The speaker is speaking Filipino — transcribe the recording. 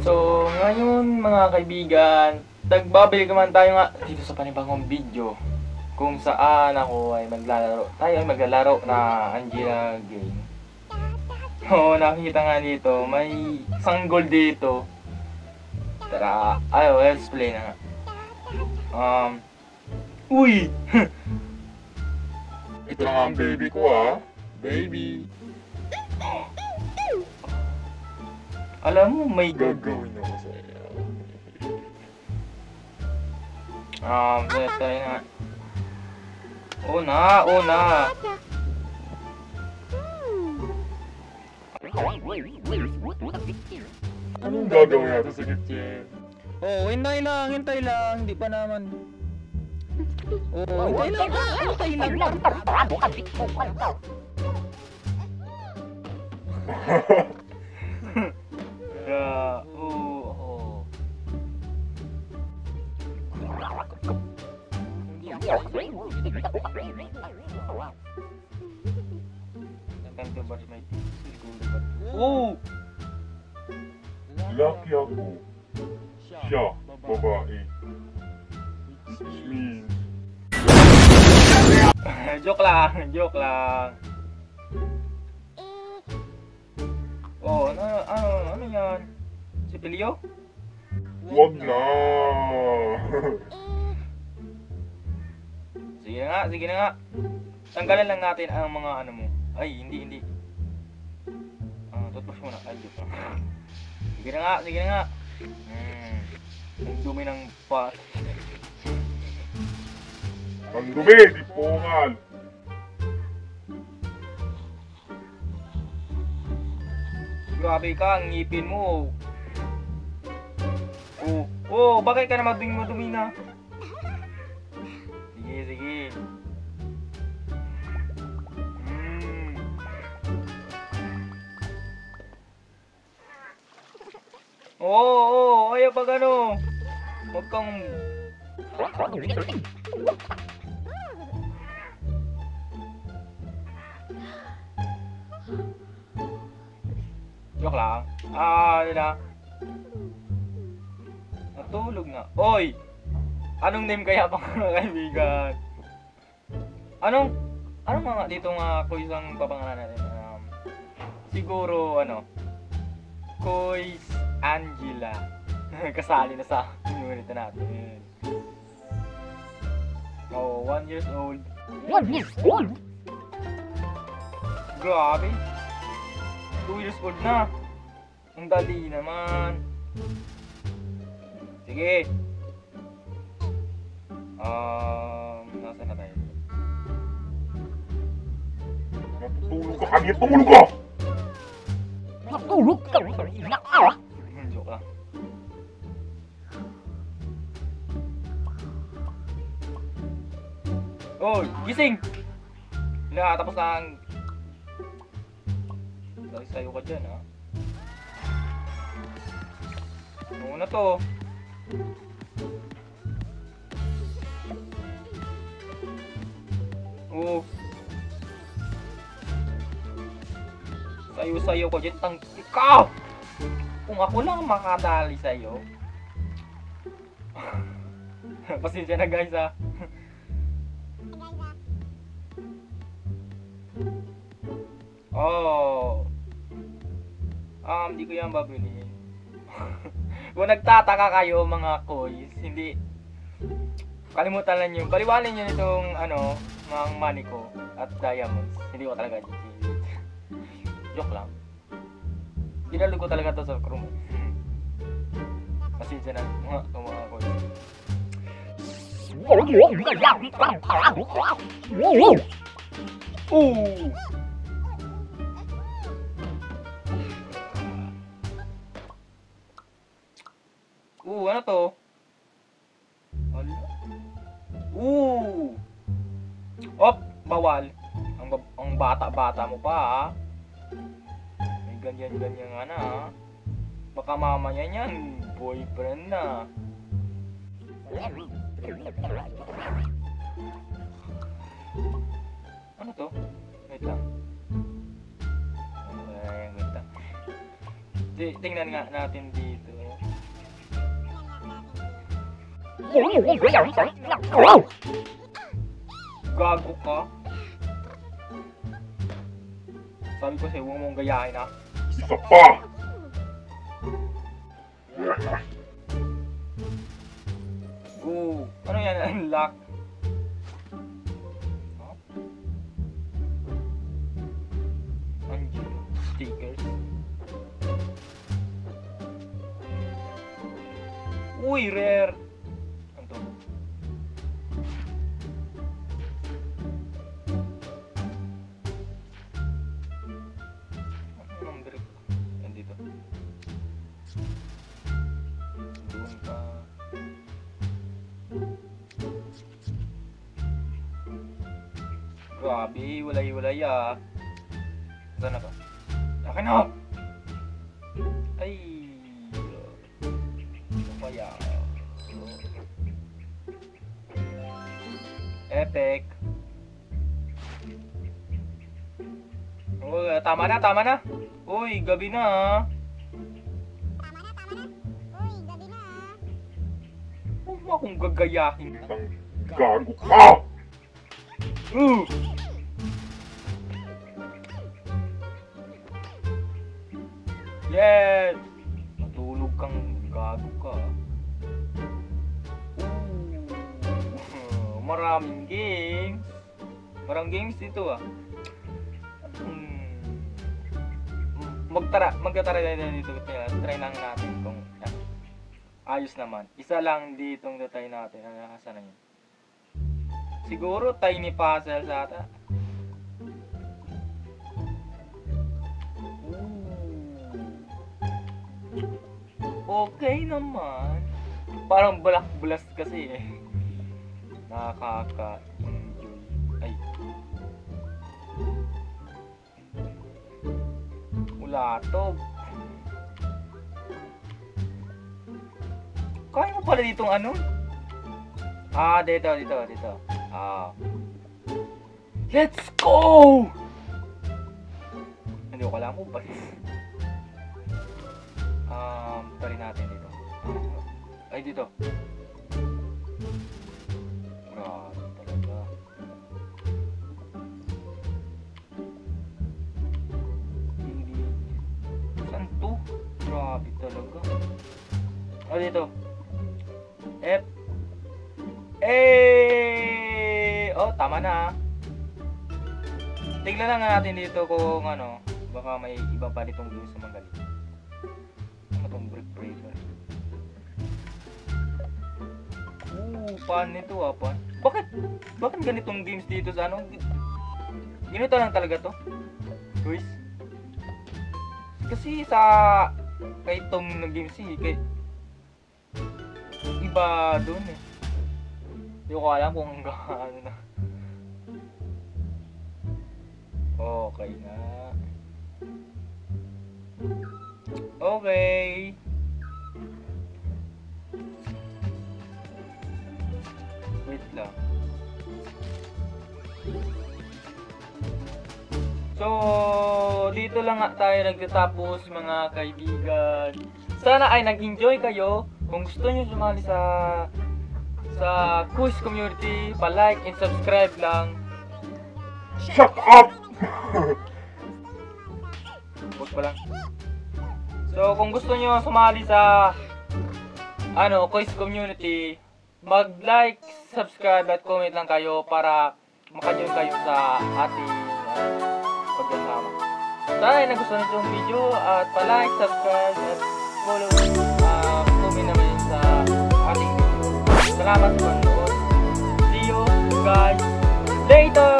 So, ngayon mga kaibigan, nagbabalik naman tayo nga dito sa panibagong video kung saan tayo ay maglalaro na Angela game. Oo, nakita nga dito, may isang gold dito. Tara, let's play na nga. Uy! Ito na nga ang baby ko baby. Alam mo, may Gagawin ako sa iyo. Try na. Una. Anong gagawin natin sa kitchen? Oh, hintay lang, hindi pa naman. Oh, hintay lang. Oh! Lucky ako. Siya, babae. Means. Joke lang. Oh, ano yan? Si Pilio? Wag na. Sige na nga. Tanggalan lang natin ang mga ano mo. Ay, hindi. Toothbrush muna. Ay, dito. Sige na nga. Ang dumi ng pot. Ang dumi, di pungal. Grabe ka, ang ngipin mo. Bakit ka na madumi na? Sige. Ayaw pag ano. Huwag kang... Joke lang. Yun na. Natulog na. Oy! Anong name kaya pang kaibigan? Anong mga dito nga quiz ang papangalanan natin? Siguro Quiz Angela. Kasali na sa community natin. 1 years old. 1 years old? Grabe. 2 years old na. Ang dali naman. Sige. Nasaan na tayo? Natutulog ka, kami tulog ka! Natulog ka? Joke lang. Oh, gising! Tapos na ang... Sayo ka dyan, ha? Ano na to? Sayo ko dyan, ikaw! Kung ako lang makadali sa'yo. Pasensya na guys, ha? Hindi ko yan babaliin. Kung nagtataka kayo mga koys, hindi kalimutan lang yun. Baliwalin nyo itong mga money ko at diamonds. Hindi ko talaga joke lang. Dinalo ko talaga to sa room. Pasensya na mga koys. Ano to? Bawal. Ang bata-bata mo pa, ha? May ganyan ha? Baka mamaya niyan, boyfriend na. Ano to? Wait lang. Tingnan nga natin dito. Gago ka. Sabi ko sa'yo, huwag mong gayahin ha. Isa pa! Oo. Ano yan? Unlock. Huh? Angelo. Stickers. Uy, rare. Ano to? Ano yung number? Nandito. Doon ka. Grabe, walay-walay ah. Saan na ba? Akin na! Ay! Ano kaya? Epic! Oh, tama na, tama na! Uy, gabi na ah! Huwag mo akong gagayahin. Isang gago ka! Yes! Matulog kang gago ka. Maraming games. Maraming games dito ah. Magtara tayo dito. Try lang natin kung ayos naman. Isa lang ditong tatay natin. Saan na yun? Siguro tiny puzzles ata. Okay naman. Parang balak-bulas kasi eh. Nakaka-enjoy. Ay. Ulatog. Kaya mo pala ditong ano? Ah, dito. Ah. Let's go! Hindi ko alam kung pa. Tari natin dito. Ay, dito. Grabe talaga. Hindi. Saan to? Grabe talaga. Oh, dito. F. Oh, tama na. Tignan lang natin dito kung ano, baka may iba pa ditong views sa magaling. Ano tong brick breaker? Pan nito ah, pan. Bakit ganitong games dito sa ano? Ganito lang talaga to? Guys? Kasi sa kay Tom na games kay iba doon eh. Hindi ko alam kung gaano na. Okay na. Okay. Wait lang. So, dito lang nga tayo nagtatapos mga kaibigan. Sana ay nag-enjoy kayo. Kung gusto nyo sumali sa quiz community, pa-like and subscribe lang. Shut up! Huwag pa lang. So, kung gusto nyo sumali sa quiz community, mag-like, subscribe at comment lang kayo para makajoin kayo sa ating pagkasama. Sana ay nagustuhan nyo itong video at pa-like, subscribe at follow, comment naman yun sa ating video. Salamat sa panonood. See you guys later!